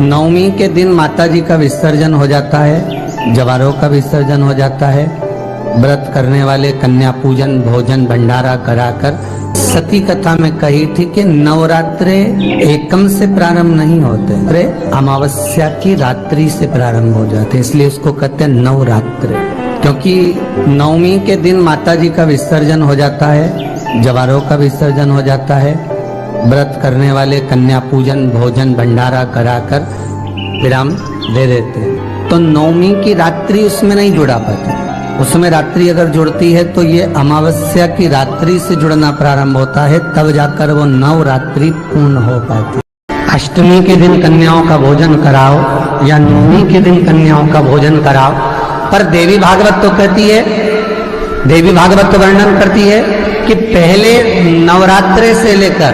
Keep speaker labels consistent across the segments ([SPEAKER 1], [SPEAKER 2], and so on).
[SPEAKER 1] नवमी के दिन माता जी का विसर्जन हो जाता है, जवारों का विसर्जन हो जाता है। व्रत करने वाले कन्या पूजन भोजन भंडारा कराकर, सती कथा में कही थी कि नवरात्रे एकम से प्रारंभ नहीं होते, अमावस्या की रात्रि से प्रारंभ हो जाते, इसलिए उसको कहते हैं नवरात्रे। क्योंकि नवमी के दिन माता जी का विसर्जन हो जाता है, जवारों का विसर्जन हो जाता है। व्रत करने वाले कन्या पूजन भोजन भंडारा कराकर विराम दे देते हैं। तो नवमी की रात्रि उसमें नहीं जुड़ा पाती, उसमें रात्रि अगर जुड़ती है तो ये अमावस्या की रात्रि से जुड़ना प्रारंभ होता है, तब जाकर वो नवरात्रि पूर्ण हो पाती। अष्टमी के दिन कन्याओं का भोजन कराओ या नवमी के दिन कन्याओं का भोजन कराओ, पर देवी भागवत तो कहती है, देवी भागवत तो वर्णन करती है कि पहले नवरात्रे से लेकर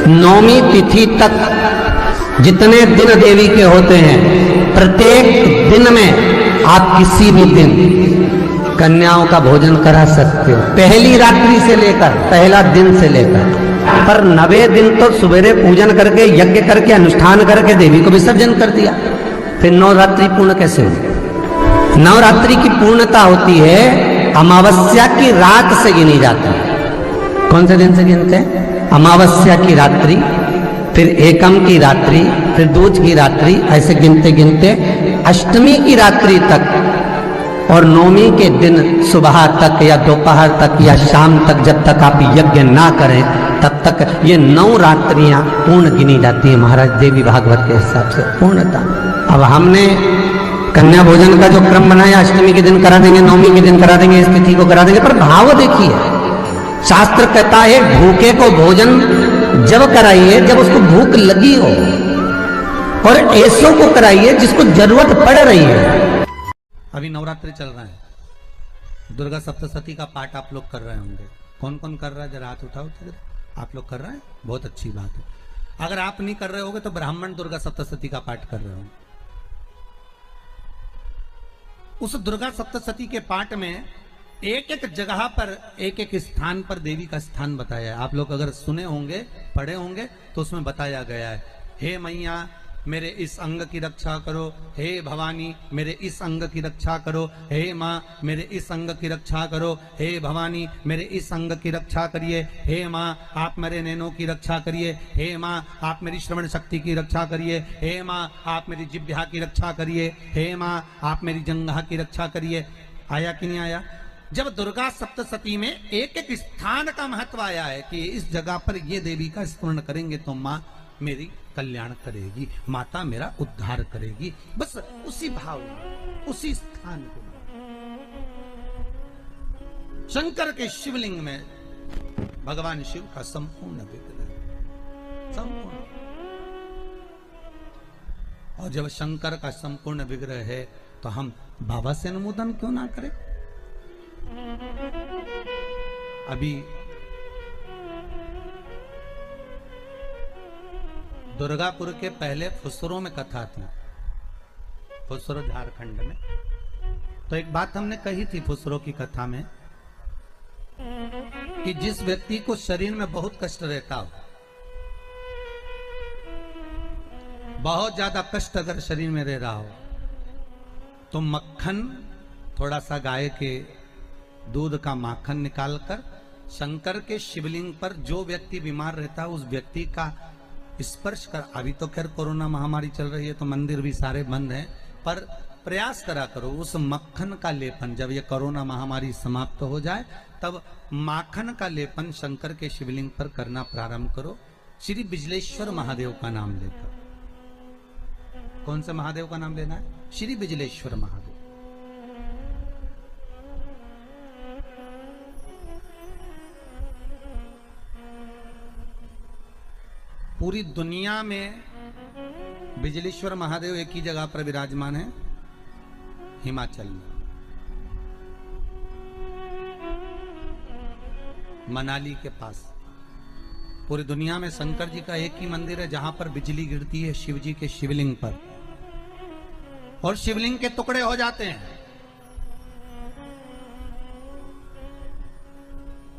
[SPEAKER 1] नौमी तिथि तक जितने दिन देवी के होते हैं, प्रत्येक दिन में आप किसी भी दिन कन्याओं का भोजन करा सकते हो, पहली रात्रि से लेकर, पहला दिन से लेकर। पर 9वें दिन तो सवेरे पूजन करके यज्ञ करके अनुष्ठान करके देवी को विसर्जन कर दिया, फिर नवरात्रि पूर्ण कैसे हुई? नवरात्रि की पूर्णता होती है अमावस्या की रात से गिनी जाती है। कौन से दिन से गिनते हैं? अमावस्या की रात्रि, फिर एकम की रात्रि, फिर दूज की रात्रि, ऐसे गिनते गिनते अष्टमी की रात्रि तक और नौमी के दिन सुबह तक या दोपहर तक या शाम तक, जब तक आप यज्ञ ना करें तब तक ये 9 रात्रियां पूर्ण गिनी जाती है महाराज देवी भागवत के हिसाब से पूर्णता। अब हमने कन्या भोजन का जो क्रम बनाया, अष्टमी के दिन करा देंगे, नौमी के दिन करा देंगे, इस तिथि को करा देंगे, पर भाव देखिए, शास्त्र कहता है भूखे को भोजन जब कराइए जब उसको भूख लगी हो, और ऐसों को कराइए जिसको जरूरत पड़ रही है।
[SPEAKER 2] अभी नवरात्रि चल रहा है, दुर्गा सप्तशती का पाठ आप लोग कर रहे होंगे। कौन कौन कर रहा है? जरा हाथ उठाओ। आप लोग कर रहे हैं, बहुत अच्छी बात है। अगर आप नहीं कर रहे होगे तो ब्राह्मण दुर्गा सप्तशती का पाठ कर रहे होंगे। उस दुर्गा सप्तशती के पाठ में एक एक जगह पर एक एक स्थान पर देवी का स्थान बताया है। आप लोग अगर सुने होंगे पढ़े होंगे तो उसमें बताया गया है, हे मैया मेरे इस अंग की रक्षा करो, हे भवानी मेरे इस अंग की रक्षा करो, हे माँ मेरे इस अंग की रक्षा करो, हे भवानी मेरे इस अंग की रक्षा करिए, हे माँ आप मेरे नैनों की रक्षा करिए, हे माँ आप मेरी श्रवण शक्ति की रक्षा करिए, हे माँ आप मेरी जिह्वा की रक्षा करिए, हे माँ आप मेरी जंघा की रक्षा करिए। आया कि नहीं आया? जब दुर्गा सप्तशती में एक एक स्थान का महत्व आया है कि इस जगह पर ये देवी का स्मरण करेंगे तो माँ मेरी कल्याण करेगी, माता मेरा उद्धार करेगी, बस उसी भाव उसी स्थान को। शंकर के शिवलिंग में भगवान शिव का संपूर्ण विग्रह, संपूर्ण। और जब शंकर का संपूर्ण विग्रह है तो हम बाबा से अनुमोदन क्यों ना करें? अभी दुर्गापुर के पहले फुसरो में कथा थी, फुसरो झारखंड में। तो एक बात हमने कही थी फुसरो की कथा में कि जिस व्यक्ति को शरीर में बहुत कष्ट रहता हो, बहुत ज्यादा कष्ट अगर शरीर में रह रहा हो, तो मक्खन, थोड़ा सा गाय के दूध का माखन निकालकर शंकर के शिवलिंग पर जो व्यक्ति बीमार रहता है उस व्यक्ति का स्पर्श कर। अभी तो खैर कोरोना महामारी चल रही है तो मंदिर भी सारे बंद हैं, पर प्रयास करा करो उस मक्खन का लेपन। जब ये कोरोना महामारी समाप्त हो जाए तब माखन का लेपन शंकर के शिवलिंग पर करना प्रारंभ करो, श्री बिजलेश्वर महादेव का नाम लेकर। कौन से महादेव का नाम लेना है? श्री बिजलेश्वर महादेव। पूरी दुनिया में बिजलेश्वर महादेव एक ही जगह पर विराजमान है, हिमाचल में, मनाली के पास। पूरी दुनिया में शंकर जी का एक ही मंदिर है जहां पर बिजली गिरती है शिव जी के शिवलिंग पर और शिवलिंग के टुकड़े हो जाते हैं।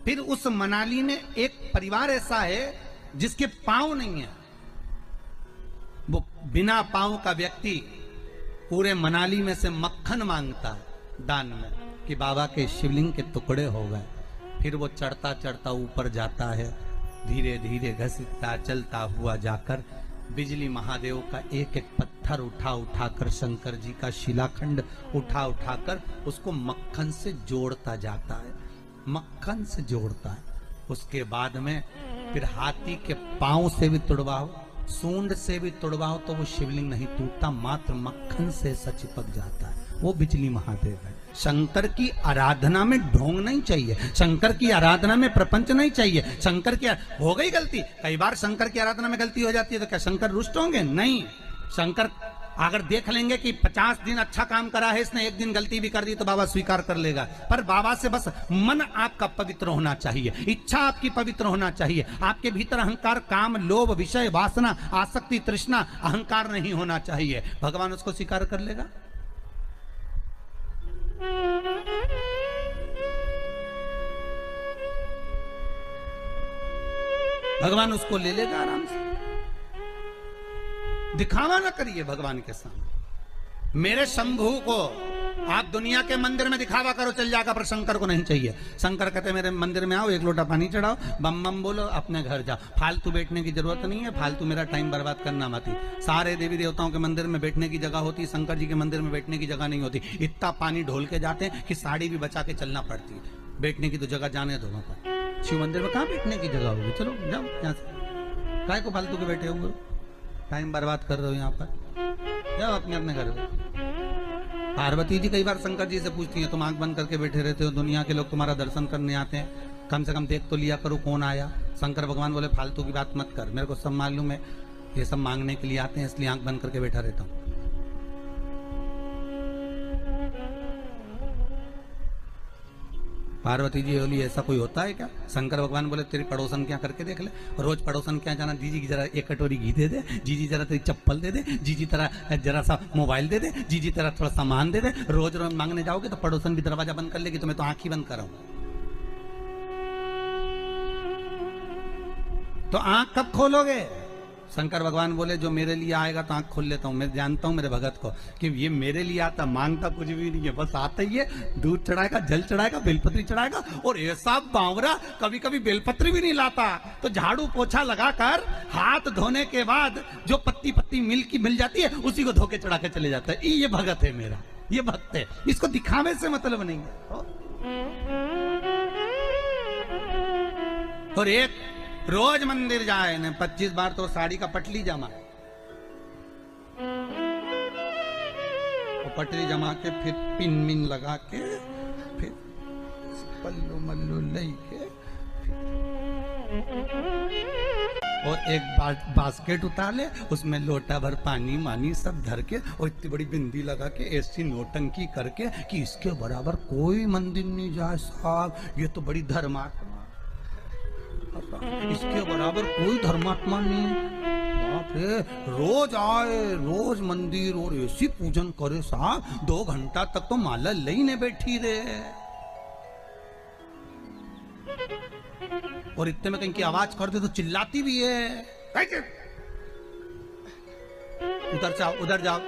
[SPEAKER 2] फिर उस मनाली में एक परिवार ऐसा है जिसके पांव नहीं है, वो बिना पांव का व्यक्ति पूरे मनाली में से मक्खन मांगता है दान में कि बाबा के शिवलिंग के टुकड़े हो गए। फिर वो चढ़ता चढ़ता ऊपर जाता है, धीरे धीरे घसीटता चलता हुआ जाकर बिजली महादेव का एक एक पत्थर उठा उठाकर, शंकर जी का शिलाखंड उठा उठाकर उसको मक्खन से जोड़ता जाता है, मक्खन से जोड़ता है। उसके बाद में फिर हाथी के पांव से भी तुड़वाओ, सूंड से भी तुड़वाओ तो वो शिवलिंग नहीं टूटता, मात्र मक्खन से ऐसा चिपक जाता है। वो बिजली महादेव है। शंकर की आराधना में ढोंग नहीं चाहिए, शंकर की आराधना में प्रपंच नहीं चाहिए। शंकर की हो गई गलती, कई बार शंकर की आराधना में गलती हो जाती है तो क्या शंकर रुष्ट होंगे? नहीं। शंकर अगर देख लेंगे कि 50 दिन अच्छा काम करा है इसने, एक दिन गलती भी कर दी तो बाबा स्वीकार कर लेगा। पर बाबा से बस मन आपका पवित्र होना चाहिए, इच्छा आपकी पवित्र होना चाहिए, आपके भीतर अहंकार, काम, लोभ, विषय, वासना, आसक्ति, तृष्णा, अहंकार नहीं होना चाहिए। भगवान उसको स्वीकार कर लेगा। भगवान उसको ले लेगा आराम से। दिखावा ना करिए भगवान के सामने। मेरे शंभू को आप दुनिया के मंदिर में दिखावा करो चल जाएगा, पर शंकर को नहीं चाहिए। शंकर कहते मेरे मंदिर में आओ, एक लोटा पानी चढ़ाओ, बम बम बोलो, अपने घर जाओ, फालतू बैठने की जरूरत नहीं है, फालतू मेरा टाइम बर्बाद करना मत। सारे देवी देवताओं के मंदिर में बैठने की जगह होती, शंकर जी के मंदिर में बैठने की जगह नहीं होती। इतना पानी ढोल के जाते हैं कि साड़ी भी बचा के चलना पड़ती है। बैठने की तो जगह जाने दो वहां पर। शिव मंदिर में कहाँ बैठने की जगह होगी? चलो जाओ यहाँ से, काय को फालतू के बैठे हुए, टाइम बर्बाद कर रहे हो यहाँ पर, जाओ अपने अपने घर में। पार्वती जी कई बार शंकर जी से पूछती हैं, तुम आंख बंद करके बैठे रहते हो, दुनिया के लोग तुम्हारा दर्शन करने आते हैं, कम से कम देख तो लिया करो कौन आया। शंकर भगवान बोले फालतू की बात मत कर, मेरे को सब मालूम है, ये सब मांगने के लिए आते हैं, इसलिए आंख बंद करके बैठा रहता हूँ। पार्वती जी बोली ऐसा कोई होता है क्या? शंकर भगवान बोले तेरी पड़ोसन क्या करके देख ले, रोज पड़ोसन क्या जाना, जीजी की जरा एक कटोरी घी दे दे, जीजी जरा तेरी चप्पल दे दे, जीजी तरह जरा सा मोबाइल दे दे, जीजी तरह थोड़ा सामान दे दे। रोज रोज मांगने जाओगे तो पड़ोसन भी दरवाजा बंद कर लेगी, तो मैं तो आंख ही बंद कराऊं। तो आंख कब खोलोगे? शंकर भगवान बोले जो मेरे लिए आएगा तो आंख खोल लेता हूं। मैं जानता हूं मेरे भगत को कि ये मेरे लिए आता, मांगता कुछ भी नहीं है, बस आता ही है, दूध चढ़ाएगा, जल चढ़ाएगा, बेलपत्री चढ़ाएगा। और ऐसा बावरा कभी कभी बेलपत्री भी नहीं लाता, तो झाड़ू पोछा लगाकर हाथ धोने के बाद जो पत्ती पत्ती मिल जाती है उसी को धो के चढ़ा के चले जाता है। ये भगत है मेरा, ये भक्त है, इसको दिखावे से मतलब नहीं है। और एक रोज मंदिर जाए ने 25 बार तो साड़ी का पटली जमा, और पटली जमा के फिर पिन मिन लगा के फिर पल्लू मल्लू लेके और एक बास्केट उतार ले, उसमें लोटा भर पानी मानी सब धर के, और इतनी बड़ी बिंदी लगा के ऐसी नोटंकी करके कि इसके बराबर कोई मंदिर नहीं जाए साहब, ये तो बड़ी धर्मात्मा, इसके बराबर कोई धर्मात्मा नहीं। बाप रे, रोज आए, रोज मंदिर और ऐसी पूजन करे साहब, 2 घंटा तक तो माला लेने बैठी रहे। और इतने में कहीं की आवाज कर दे तो चिल्लाती भी है, उधर जाओ, उधर जाओ।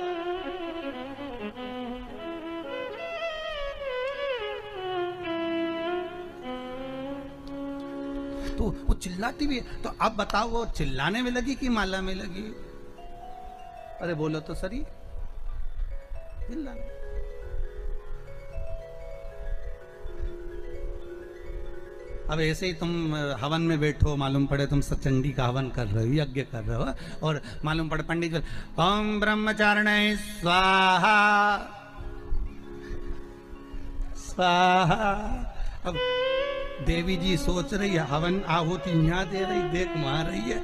[SPEAKER 2] तो वो चिल्लाती भी है। तो अब बताओ वो चिल्लाने में लगी कि माला में लगी? अरे बोलो तो सही, चिल्लाने। अब ऐसे ही तुम हवन में बैठो, मालूम पड़े तुम सचंडी का हवन कर रहे हो, यज्ञ कर रहे हो, और मालूम पड़े पंडित जी ओम ब्रह्मचारिणे स्वाहा स्वाहा। अब देवी जी सोच रही है हवन आहुति यहाँ दे रही, देख मार रही है,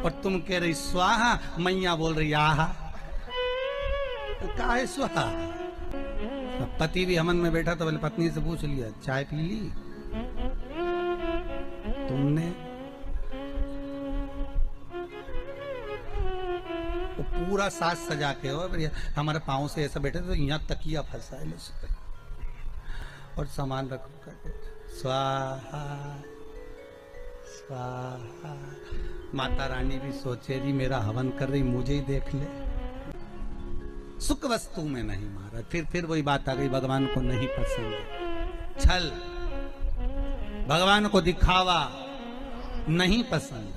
[SPEAKER 2] और तुम कह रही स्वाहा, मैया बोल रही आहा। तो क्या है स्वाहा? पति भी हवन में बैठा तो बोले पत्नी से पूछ लिया चाय पी ली तुमने? वो पूरा साज सजा के हो, हमारे पाँव से ऐसा बैठे तो यहाँ तकिया फंसा है और सामान रखो करके स्वाहा स्वाहा। माता रानी भी सोचे जी मेरा हवन कर रही, मुझे ही देख ले। सुख वस्तु में नहीं मारा। फिर वही बात आ गई, भगवान को नहीं पसंद छल, भगवान को दिखावा नहीं पसंद।